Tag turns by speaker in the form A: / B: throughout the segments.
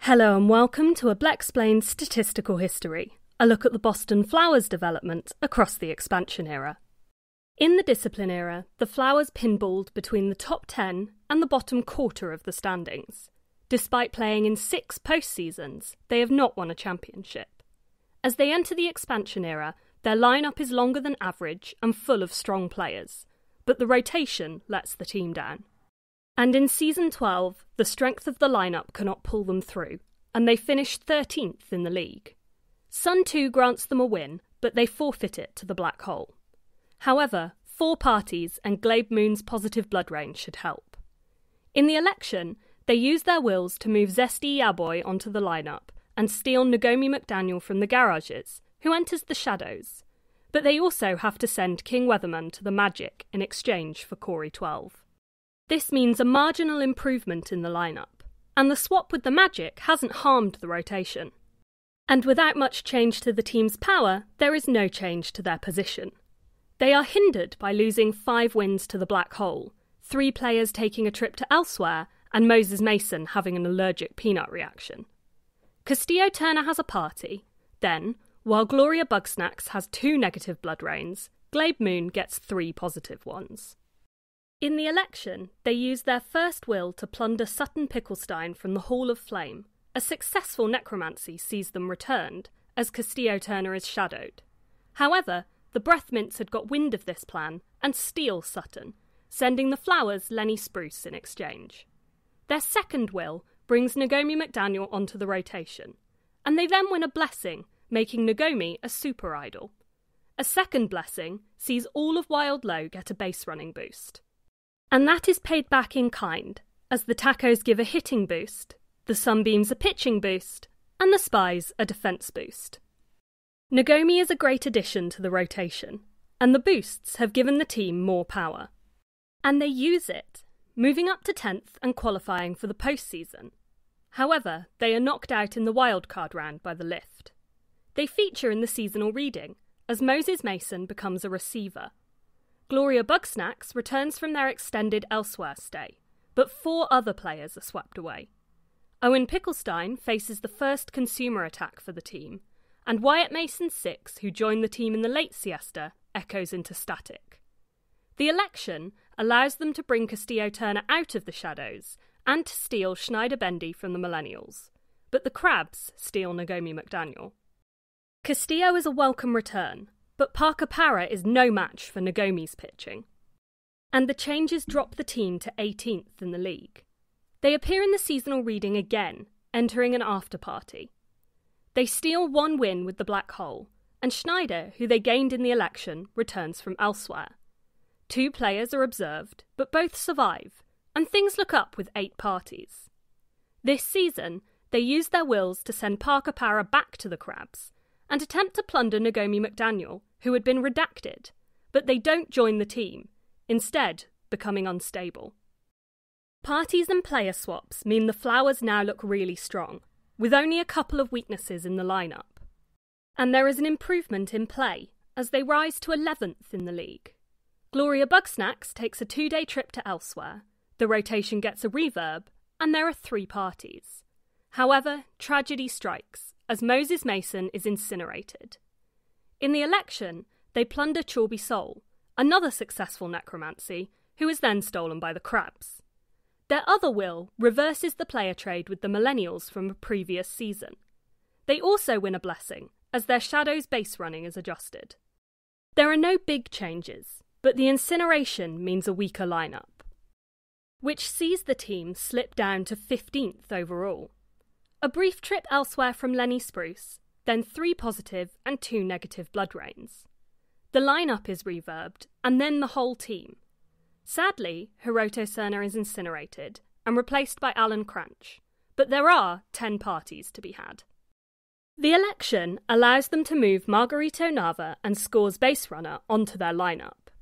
A: Hello and welcome to a Blaseball Statistical History, a look at the Boston Flowers development across the expansion era. In the discipline era, the Flowers pinballed between the top 10 and the bottom quarter of the standings. Despite playing in 6 postseasons, they have not won a championship. As they enter the expansion era, their lineup is longer than average and full of strong players, but the rotation lets the team down. And in Season 12, the strength of the lineup cannot pull them through, and they finish 13th in the league. Sun 2 grants them a win, but they forfeit it to the Black Hole. However, 4 parties and Glabe Moon's positive blood rain should help. In the election, they use their wills to move Zesty Yaboy onto the lineup and steal Nagomi McDaniel from the garages, who enters the shadows. But they also have to send King Weatherman to the Magic in exchange for Corey 12. This means a marginal improvement in the lineup, and the swap with the Magic hasn't harmed the rotation. And without much change to the team's power, there is no change to their position. They are hindered by losing 5 wins to the Black Hole, 3 players taking a trip to elsewhere, and Moses Mason having an allergic peanut reaction. Castillo-Turner has a party. Then, while Gloria Bugsnax has 2 negative blood rains, Glabe Moon gets 3 positive ones. In the election, they use their first will to plunder Sutton Picklestein from the Hall of Flame. A successful necromancy sees them returned, as Castillo-Turner is shadowed. However, the Breathmints had got wind of this plan and steal Sutton, sending the Flowers Lenny Spruce in exchange. Their second will brings Nagomi McDaniel onto the rotation, and they then win a blessing, making Nagomi a super idol. A second blessing sees all of Wild Low get a base running boost. And that is paid back in kind, as the Tacos give a hitting boost, the Sunbeams a pitching boost, and the Spies a defence boost. Nagomi is a great addition to the rotation, and the boosts have given the team more power. And they use it, moving up to 10th and qualifying for the postseason. However, they are knocked out in the wildcard round by the lift. They feature in the seasonal reading, as Moses Mason becomes a receiver. Gloria Bugsnax returns from their extended elsewhere stay, but 4 other players are swept away. Owen Picklestein faces the first consumer attack for the team, and Wyatt Mason 6, who joined the team in the late siesta, echoes into static. The election allows them to bring Castillo-Turner out of the shadows and to steal Schneider Bendy from the Millennials, but the Crabs steal Nagomi McDaniel. Castillo is a welcome return, but Parker Parra is no match for Nagomi's pitching. And the changes drop the team to 18th in the league. They appear in the seasonal reading again, entering an after-party. They steal 1 win with the Black Hole, and Schneider, who they gained in the election, returns from elsewhere. 2 players are observed, but both survive, and things look up with 8 parties. This season, they use their wills to send Parker Parra back to the Crabs, and attempt to plunder Nagomi McDaniel, who had been redacted, but they don't join the team, instead becoming unstable. Parties and player swaps mean the Flowers now look really strong, with only a couple of weaknesses in the lineup. And there is an improvement in play, as they rise to 11th in the league. Gloria Bugsnax takes a 2-day trip to elsewhere, the rotation gets a reverb, and there are 3 parties. However, tragedy strikes, as Moses Mason is incinerated. In the election, they plunder Chorby Soul, another successful necromancy, who is then stolen by the Crabs. Their other will reverses the player trade with the Millennials from a previous season. They also win a blessing, as their Shadows base running is adjusted. There are no big changes, but the incineration means a weaker lineup, which sees the team slip down to 15th overall. A brief trip elsewhere from Lenny Spruce, then 3 positive and 2 negative blood rains. The lineup is reverbed, and then the whole team. Sadly, Hiroto Serna is incinerated and replaced by Alan Cranch, but there are 10 parties to be had. The election allows them to move Margarito Nava and Scores base runner onto their lineup.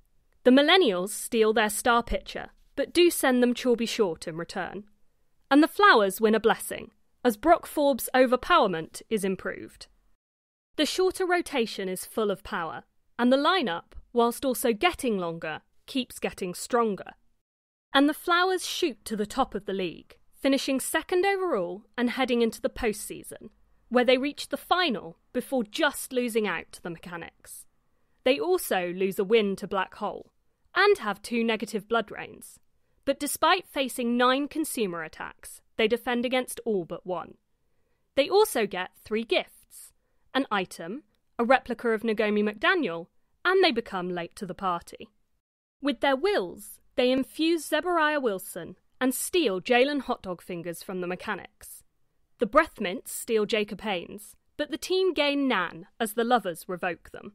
A: The Millennials steal their star pitcher, but do send them Chorby Short in return. And the Flowers win a blessing, as Brock Forbes' overpowerment is improved. The shorter rotation is full of power, and the lineup, whilst also getting longer, keeps getting stronger. And the Flowers shoot to the top of the league, finishing second overall and heading into the postseason, where they reach the final before just losing out to the Mechanics. They also lose a win to Black Hole, and have 2 negative blood rains. But despite facing 9 consumer attacks, they defend against all but 1. They also get 3 gifts, an item, a replica of Nagomi McDaniel, and they become late to the party. With their wills, they infuse Zebariah Wilson and steal Jalen Hotdog Fingers from the Mechanics. The Breath Mints steal Jacob Haynes, but the team gain Nan as the Lovers revoke them.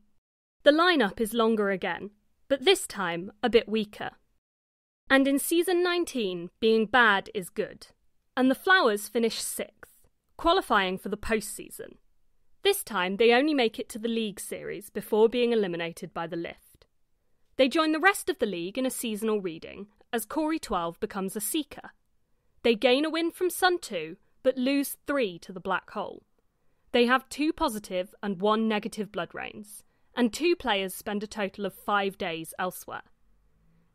A: The lineup is longer again, but this time a bit weaker. And in Season 19, being bad is good, and the Flowers finish 6th, qualifying for the postseason. This time they only make it to the League Series before being eliminated by the Lift. They join the rest of the league in a seasonal reading, as Corey 12 becomes a Seeker. They gain a win from Sun 2, but lose 3 to the Black Hole. They have 2 positive and 1 negative blood rains, and 2 players spend a total of 5 days elsewhere.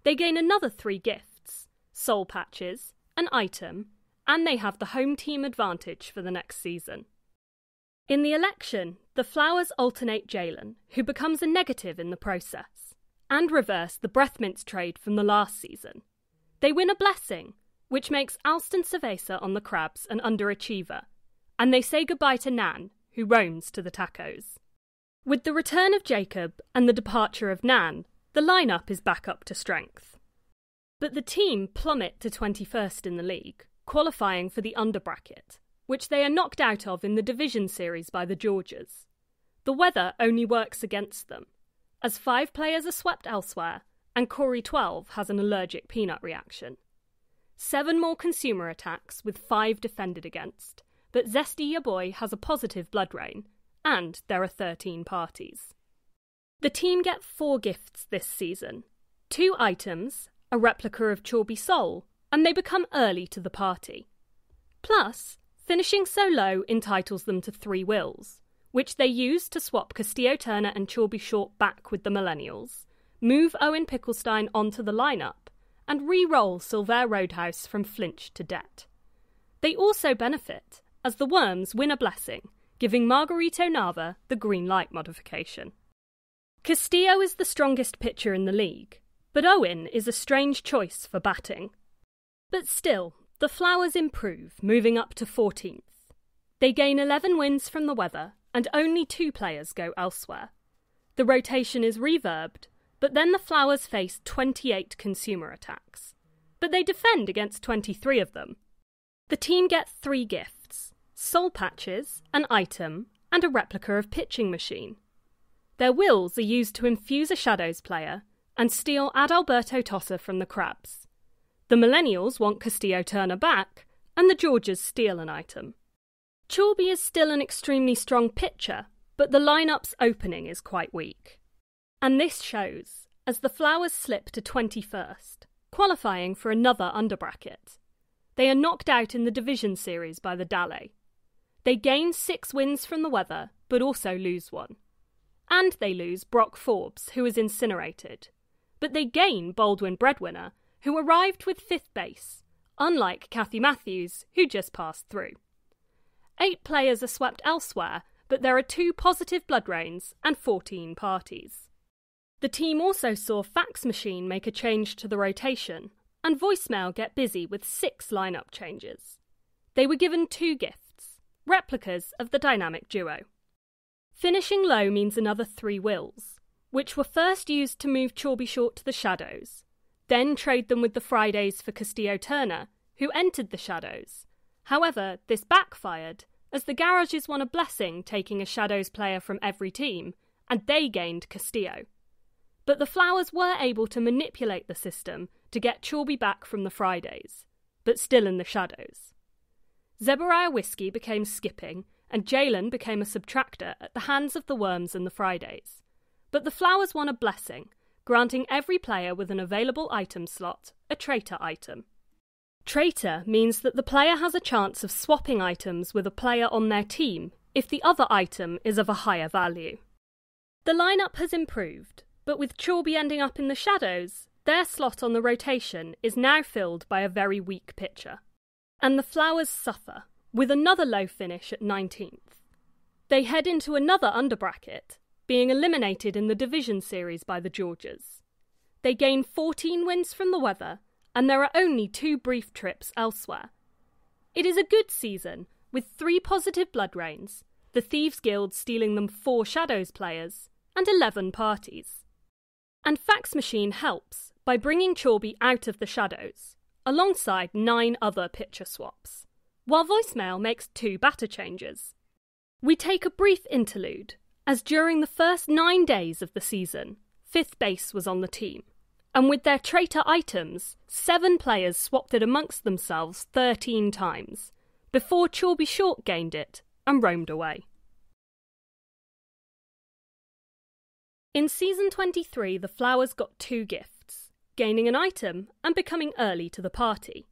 A: They gain another 3 gifts, soul patches, an item, and they have the home team advantage for the next season. In the election, the Flowers alternate Jalen, who becomes a negative in the process, and reverse the Breath Mints trade from the last season. They win a blessing, which makes Alston Cerveza on the Crabs an underachiever, and they say goodbye to Nan, who roams to the Tacos. With the return of Jacob and the departure of Nan, the lineup is back up to strength. But the team plummet to 21st in the league, qualifying for the under bracket, which they are knocked out of in the division series by the Georgias. The weather only works against them, as 5 players are swept elsewhere, and Corey 12 has an allergic peanut reaction. 7 more consumer attacks with 5 defended against, but Zesty Your Boy has a positive blood rain, and there are 13 parties. The team get 4 gifts this season, 2 items, a replica of Chorby Soul, and they become early to the party. Plus, finishing so low entitles them to 3 wills, which they use to swap Castillo Turner and Chorby Short back with the Millennials, move Owen Picklestein onto the lineup, and re-roll Silver Roadhouse from flinch to debt. They also benefit, as the Worms win a blessing, giving Margarito Nava the green light modification. Castillo is the strongest pitcher in the league, but Owen is a strange choice for batting. But still, the Flowers improve, moving up to 14th. They gain 11 wins from the weather, and only 2 players go elsewhere. The rotation is reverbed, but then the Flowers face 28 consumer attacks. But they defend against 23 of them. The team get 3 gifts, soul patches, an item, and a replica of pitching machine. Their wills are used to infuse a Shadows player and steal Adalberto Tossa from the Crabs. The Millennials want Castillo Turner back, and the Georgias steal an item. Chorby is still an extremely strong pitcher, but the lineup's opening is quite weak. And this shows, as the Flowers slip to 21st, qualifying for another underbracket. They are knocked out in the division series by the Dale. They gain 6 wins from the weather, but also lose 1. And they lose Brock Forbes, who is incinerated. But they gain Baldwin Breadwinner, who arrived with 5th base, unlike Kathy Matthews, who just passed through. 8 players are swept elsewhere, but there are 2 positive blood rains and 14 parties. The team also saw Fax Machine make a change to the rotation, and Voicemail get busy with 6 lineup changes. They were given 2 gifts, replicas of the dynamic duo. Finishing low means another 3 wills, which were first used to move Chorby Short to the Shadows, then trade them with the Fridays for Castillo Turner, who entered the Shadows. However, this backfired, as the Garages won a blessing taking a Shadows player from every team, and they gained Castillo. But the Flowers were able to manipulate the system to get Chorby back from the Fridays, but still in the Shadows. Zebariah Whiskey became skipping, and Jalen became a subtractor at the hands of the Worms and the Fridays. But the Flowers won a blessing, granting every player with an available item slot a traitor item. Traitor means that the player has a chance of swapping items with a player on their team if the other item is of a higher value. The lineup has improved, but with Chorby ending up in the Shadows, their slot on the rotation is now filled by a very weak pitcher. And the Flowers suffer, with another low finish at 19th. They head into another underbracket, being eliminated in the division series by the Georges. They gain 14 wins from the weather, and there are only 2 brief trips elsewhere. It is a good season, with 3 positive blood rains, the Thieves Guild stealing them 4 Shadows players, and 11 parties. And Fax Machine helps by bringing Chorby out of the Shadows, alongside 9 other pitcher swaps, while Voicemail makes 2 batter changes. We take a brief interlude, as during the first 9 days of the season, 5th base was on the team, and with their traitor items, 7 players swapped it amongst themselves 13 times, before Chorby Short gained it and roamed away. In Season 23, the Flowers got 2 gifts, gaining an item and becoming early to the party.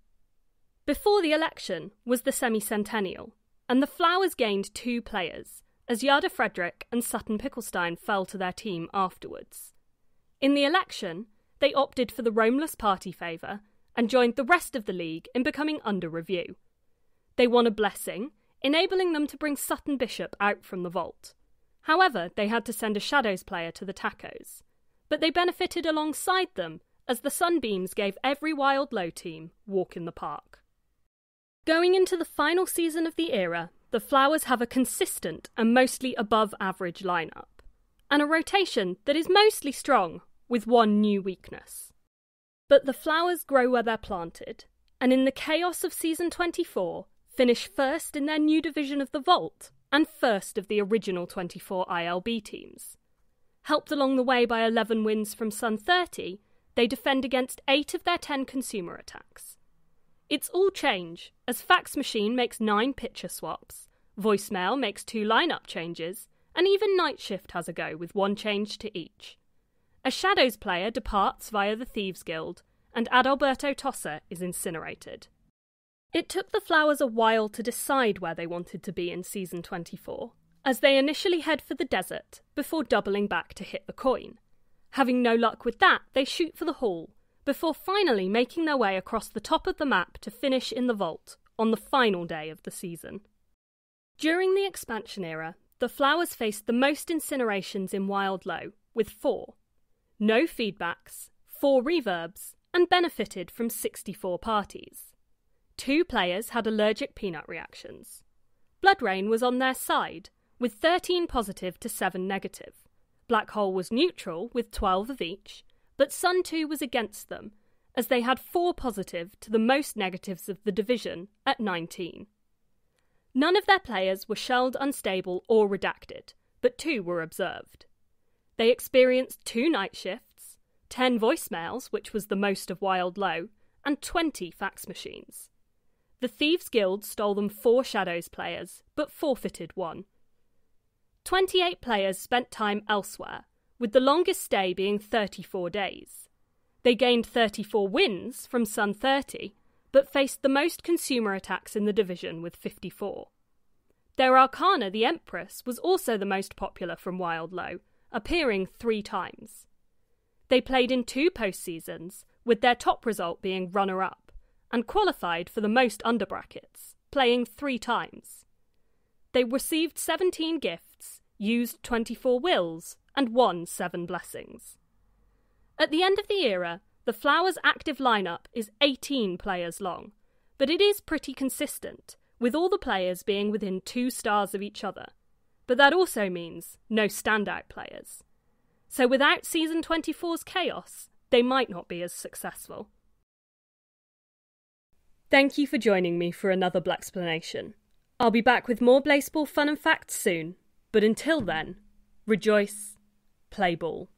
A: Before the election was the semi-centennial, and the Flowers gained 2 players, as Yada Frederick and Sutton Picklestein fell to their team afterwards. In the election, they opted for the roamless party favour and joined the rest of the league in becoming under review. They won a blessing, enabling them to bring Sutton Bishop out from the vault. However, they had to send a Shadows player to the Tacos, but they benefited alongside them as the Sunbeams gave every Wild Low team walk in the park. Going into the final season of the era, the Flowers have a consistent and mostly above-average lineup, and a rotation that is mostly strong, with 1 new weakness. But the Flowers grow where they're planted, and in the chaos of Season 24, finish first in their new division of the Vault, and first of the original 24 ILB teams. Helped along the way by 11 wins from Sun 30, they defend against 8 of their 10 consumer attacks. It's all change, as Fax Machine makes 9 pitcher swaps, Voicemail makes 2 lineup changes, and even Night Shift has a go with 1 change to each. A Shadows player departs via the Thieves Guild, and Adalberto Tossa is incinerated. It took the Flowers a while to decide where they wanted to be in Season 24, as they initially head for the desert before doubling back to hit the coin. Having no luck with that, they shoot for the Hall, before finally making their way across the top of the map to finish in the Vault on the final day of the season. During the expansion era, the Flowers faced the most incinerations in Wild Low, with 4. No feedbacks, 4 reverbs, and benefited from 64 parties. 2 players had allergic peanut reactions. Blood Rain was on their side, with 13 positive to 7 negative. Black Hole was neutral, with 12 of each, but Sun 2 was against them, as they had 4 positive to the most negatives of the division at 19. None of their players were shelled unstable or redacted, but 2 were observed. They experienced 2 night shifts, 10 voicemails, which was the most of Wild Low, and 20 fax machines. The Thieves Guild stole them 4 Shadows players, but forfeited 1. 28 players spent time elsewhere, with the longest stay being 34 days. They gained 34 wins from Sun 30, but faced the most consumer attacks in the division with 54. Their Arcana, the Empress, was also the most popular from Wild Low, appearing 3 times. They played in 2 postseasons, with their top result being runner-up, and qualified for the most underbrackets, playing 3 times. They received 17 gifts, used 24 wills, and won 7 blessings. At the end of the era, the Flowers' active lineup is 18 players long, but it is pretty consistent, with all the players being within 2 stars of each other. But that also means no standout players. So without Season 24's chaos, they might not be as successful. Thank you for joining me for another Blaxplanation. I'll be back with more Blaseball fun and facts soon, but until then, rejoice, play ball.